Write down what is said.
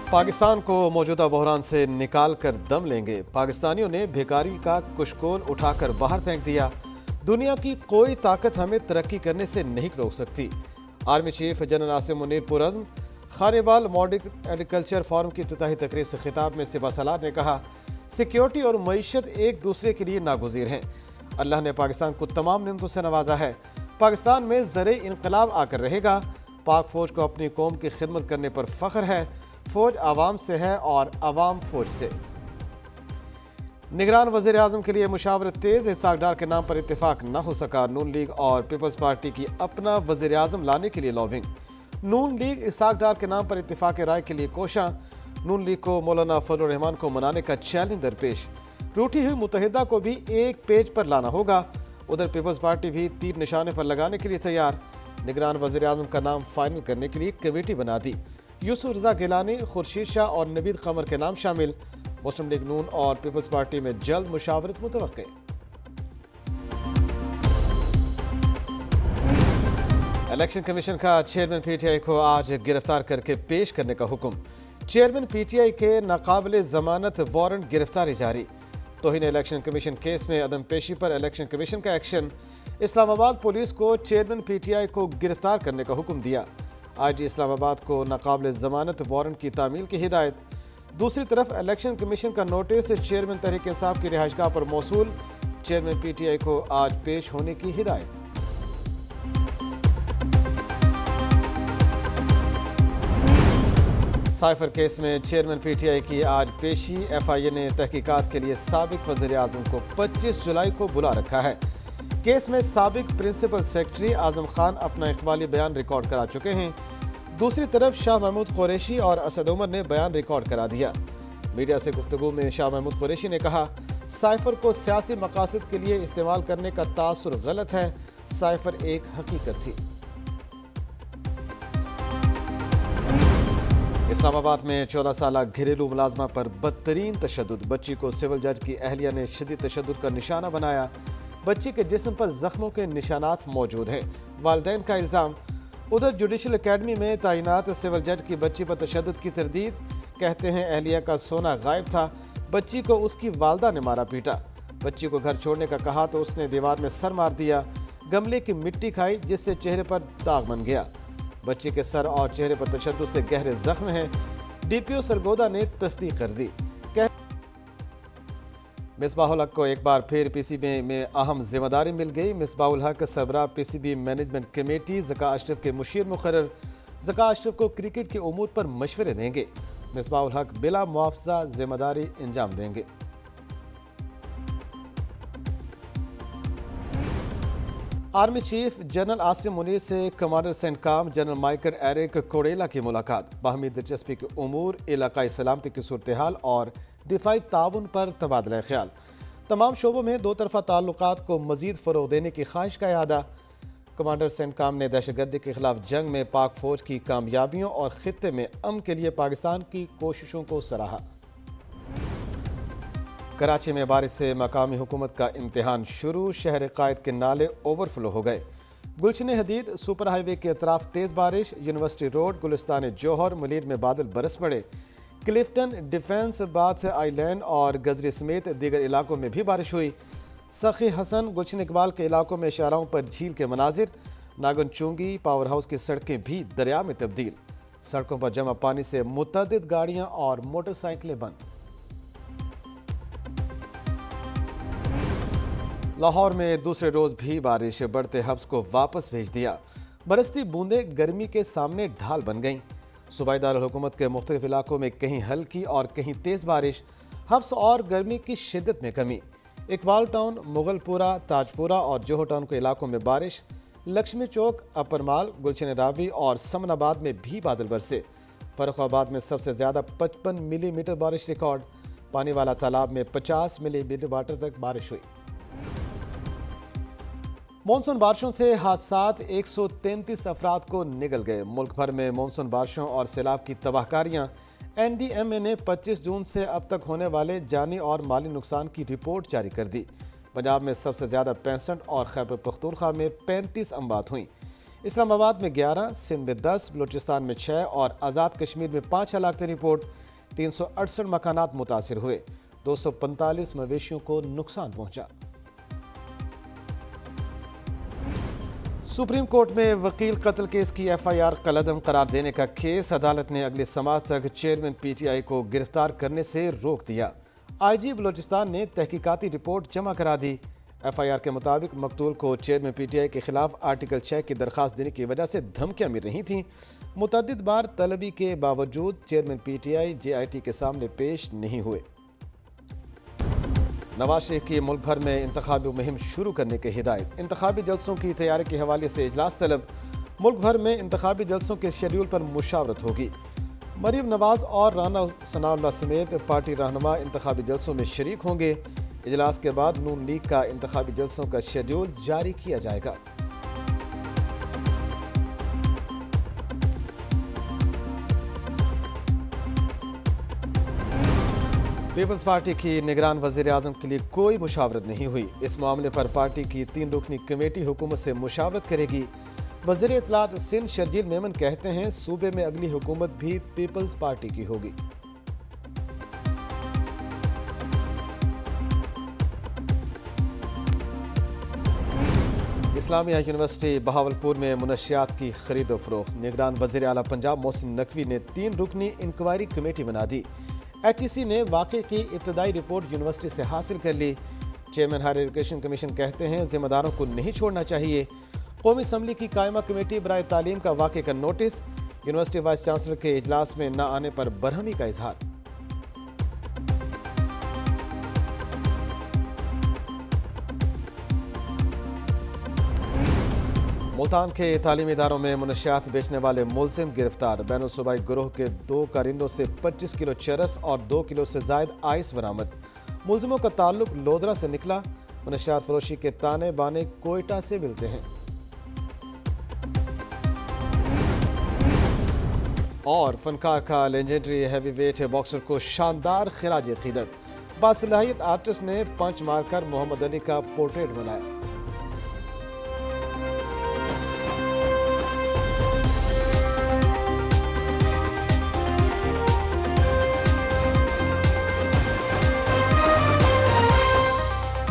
پاکستان کو موجودہ بحران سے نکال کر دم لیں گے۔ پاکستانیوں نے بھیکاری کا کشکول اٹھا کر باہر پھینک دیا۔ دنیا کی کوئی طاقت ہمیں ترقی کرنے سے نہیں روک سکتی۔ Army chief general Asim Munir پرعزم۔ خانیوال ماڈرن ایگریکلچر فورم کی افتتاحی تقریب سے خطاب میں سپہ سالار نے کہا، سیکیورٹی اور معیشت ایک دوسرے کے لیے ناگزیر ہیں۔ اللہ نے پاکستان کو تمام نعمتوں سے نوازا ہے۔ پاکستان میں زرعی انقلاب آ کر رہے گا۔ پاک فوج کو اپنی قوم کی خدمت کرنے پر فخر ہے۔ فوج عوام سے ہے اور عوام فوج سے۔ نگران وزیر اعظم کے لیے مشاورت تیز۔ اسحاق ڈار کے نام پر اتفاق نہ ہو سکا۔ نون لیگ اور پیپلز پارٹی کی اپنا وزیر اعظم لانے کے لیے لابنگ۔ نون لیگ اسحاق ڈار کے نام پر اتفاق رائے کے لیے کوشاں۔ نون لیگ کو مولانا فضل الرحمان کو منانے کا چیلنج درپیش۔ روٹھی ہوئی متحدہ کو بھی ایک پیج پر لانا ہوگا۔ ادھر پیپلز پارٹی بھی تیر نشانے پر لگانے کے لیے تیار۔ نگران وزیر اعظم کا نام فائنل کرنے کے لیے کمیٹی بنا دی۔ یوسف رضا گیلانی، خورشید شاہ اور نوید قمر کے نام شامل۔ مسلم لیگ نون اور پیپلز پارٹی میں جلد مشاورت متوقع۔ الیکشن کمیشن کا چیئرمین پی ٹی آئی کو آج گرفتار کر کے پیش کرنے کا حکم۔ چیئرمین پی ٹی آئی کے ناقابل ضمانت وارنٹ گرفتاری جاری۔ توہین الیکشن کمیشن کیس میں عدم پیشی پر الیکشن کمیشن کا ایکشن۔ اسلام آباد پولیس کو چیئرمین پی ٹی آئی کو گرفتار کرنے کا حکم دیا۔ آئی جی اسلام آباد کو ناقابل ضمانت وارنٹ کی تعمیل کی ہدایت۔ دوسری طرف الیکشن کمیشن کا نوٹس چیئرمین تحریک انصاف کی رہائش گاہ پر موصول۔ چیئرمین پی ٹی آئی کو آج پیش ہونے کی ہدایت۔ سائفر کیس میں چیئرمین پی ٹی آئی کی آج پیشی۔ ایف آئی اے نے تحقیقات کے لیے سابق وزیر اعظم کو 25 جولائی کو بلا رکھا ہے۔ کیس میں سابق پرنسپل سیکرٹری اعظم خان اپنا اقبالی بیان ریکارڈ کرا چکے ہیں۔ دوسری طرف شاہ محمود قریشی اور اسد عمر نے بیان ریکارڈ کرا دیا۔ میڈیا سے گفتگو میں شاہ محمود قریشی نے کہا، سائفر کو سیاسی مقاصد کے لیے استعمال کرنے کا تاثر غلط ہے۔ سائفر ایک حقیقت تھی۔ اسلام آباد میں 14 سالہ گھریلو ملازمہ پر بدترین تشدد۔ بچی کو سول جج کی اہلیہ نے شدید تشدد کا نشانہ بنایا۔ بچی کے جسم پر زخموں کے نشانات موجود ہیں، والدین کا الزام۔ ادھر جوڈیشل اکیڈمی میں تعینات سول جج کی بچی پر تشدد کی تردید۔ کہتے ہیں اہلیہ کا سونا غائب تھا، بچی کو اس کی والدہ نے مارا پیٹا۔ بچی کو گھر چھوڑنے کا کہا تو اس نے دیوار میں سر مار دیا، گملے کی مٹی کھائی جس سے چہرے پر داغ بن گیا۔ بچی کے سر اور چہرے پر تشدد سے گہرے زخم ہیں۔ ڈی پی او سرگودا نے تصدیق کر دی۔ مصباح الحق کو ایک بار پھر پی سی بی میں اہم ذمہ داری مل گئی۔ مصباح الحق سربراہ P C B management committee Zaka Ashraf کے مشیر مقرر۔ ذکا اشرف کو کرکٹ کے امور پر مشورے دیں گے۔ مصباح الحق بلا معاوضہ ذمہ داری انجام دیں گے۔ Army chief general Asim Munir سے commander CENTCOM general Michael Erik Kurilla کی ملاقات۔ باہمی دلچسپی کے امور، علاقائی سلامتی کی صورتحال اور دفاعی تعاون پر تبادلہ خیال۔ تمام شعبوں میں دو طرفہ تعلقات کو مزید فروغ دینے کی خواہش کا اعادہ۔ کمانڈر سینٹکام نے دہشت گردی کے خلاف جنگ میں پاک فوج کی کامیابیوں اور خطے میں امن کے لیے پاکستان کی کوششوں کو سراہا۔ کراچی میں بارش سے مقامی حکومت کا امتحان شروع۔ شہر قائد کے نالے اوور فلو ہو گئے۔ گلشن حدید سپر ہائی وے کے اطراف تیز بارش۔ یونیورسٹی روڈ، گلستان جوہر، ملیر میں بادل برس پڑے۔ کلفٹن، ڈیفنس، باتھ آئی لینڈ اور گزری سمیت دیگر علاقوں میں بھی بارش ہوئی۔ سخی حسن، گلشن اقبال کے علاقوں میں شاہراہوں پر جھیل کے مناظر۔ ناگن چونگی پاور ہاؤس کی سڑکیں بھی دریا میں تبدیل۔ سڑکوں پر جمع پانی سے متعدد گاڑیاں اور موٹر سائیکلیں بند۔ لاہور میں دوسرے روز بھی بارش، بڑھتے حبس کو واپس بھیج دیا۔ برستی بوندیں گرمی کے سامنے ڈھال بن گئیں۔ صوبائی دارالحکومت کے مختلف علاقوں میں کہیں ہلکی اور کہیں تیز بارش۔ حبس اور گرمی کی شدت میں کمی۔ اقبال ٹاؤن، مغل پورہ، تاج پورہ اور جوہر ٹاؤن کے علاقوں میں بارش۔ لکشمی چوک، اپر مال، گلشن راوی اور سمن آباد میں بھی بادل برسے۔ فرخ آباد میں سب سے زیادہ 55 ملی میٹر بارش ریکارڈ۔ پانی والا تالاب میں 50 ملی میٹر واٹر تک بارش ہوئی۔ مونسون بارشوں سے حادثات، 133 افراد کو نگل گئے۔ ملک بھر میں مونسون بارشوں اور سیلاب کی تباہ کاریاں۔ این ڈی ایم اے نے 25 جون سے اب تک ہونے والے جانی اور مالی نقصان کی رپورٹ جاری کر دی۔ پنجاب میں سب سے زیادہ 65 اور خیبر پختونخوا میں 35 اموات ہوئیں۔ اسلام آباد میں 11, سندھ میں 10, بلوچستان میں 6 اور آزاد کشمیر میں 5 ہلاکتیں رپورٹ. 368 مکانات متاثر ہوئے. 245 مویشیوں کو نقصان پہنچا. سپریم کورٹ میں وکیل قتل کیس کی ایف آئی آر کالعدم قرار دینے کا کیس. عدالت نے اگلی سماعت تک چیئرمین پی ٹی آئی کو گرفتار کرنے سے روک دیا. آئی جی بلوچستان نے تحقیقاتی رپورٹ جمع کرا دی. ایف آئی آر کے مطابق مقتول کو چیئرمین پی ٹی آئی کے خلاف آرٹیکل 6 کی درخواست دینے کی وجہ سے دھمکیاں مل رہی تھیں. متعدد بار طلبی کے باوجود chairman P T I J I T کے سامنے پیش نہیں ہوئے. نواز شریف کی ملک بھر میں انتخابی مہم شروع کرنے کی ہدایت. انتخابی جلسوں کی تیاری کے حوالے سے اجلاس طلب. ملک بھر میں انتخابی جلسوں کے شیڈول پر مشاورت ہوگی. مریم نواز اور رانا ثناء اللہ سمیت پارٹی رہنما انتخابی جلسوں میں شریک ہوں گے. اجلاس کے بعد نون لیگ کا انتخابی جلسوں کا شیڈول جاری کیا جائے گا. پیپلز پارٹی کی نگران وزیر اعظم کے لیے کوئی مشاورت نہیں ہوئی. اس معاملے پر پارٹی کی 3 رکنی کمیٹی حکومت سے مشاورت کرے گی. وزیر اطلاعات سندھ شرجیل میمن کہتے ہیں صوبے میں اگلی حکومت بھی پیپلز پارٹی کی ہوگی. اسلامیہ یونیورسٹی بہاولپور میں منشیات کی خرید و فروخت. نگران وزیر اعلیٰ پنجاب محسن نقوی نے 3 رکنی انکوائری کمیٹی بنا دی. ایچ ای سی نے واقعے کی ابتدائی رپورٹ یونیورسٹی سے حاصل کر لی. چیئرمین ہائر ایجوکیشن کمیشن کہتے ہیں ذمہ داروں کو نہیں چھوڑنا چاہیے. قومی اسمبلی کی قائمہ کمیٹی برائے تعلیم کا واقعے کا نوٹس. یونیورسٹی وائس چانسلر کے اجلاس میں نہ آنے پر برہمی کا اظہار. ملتان کے تعلیمی اداروں میں منشیات بیچنے والے ملزم گرفتار. بین الصوبائی گروہ کے 2 کارندوں سے 25 کلو چرس اور 2 کلو سے زائد آئس برآمد. ملزموں کا تعلق لودھرا سے نکلا. منشیات فروشی کے تانے بانے کوئٹہ سے ملتے ہیں. اور فنکار کا لیجنڈری ہیوی ویٹ باکسر کو شاندار خراج عقیدت. باصلاحیت آرٹسٹ نے پنچ مار کر محمد علی کا پورٹریٹ بنایا.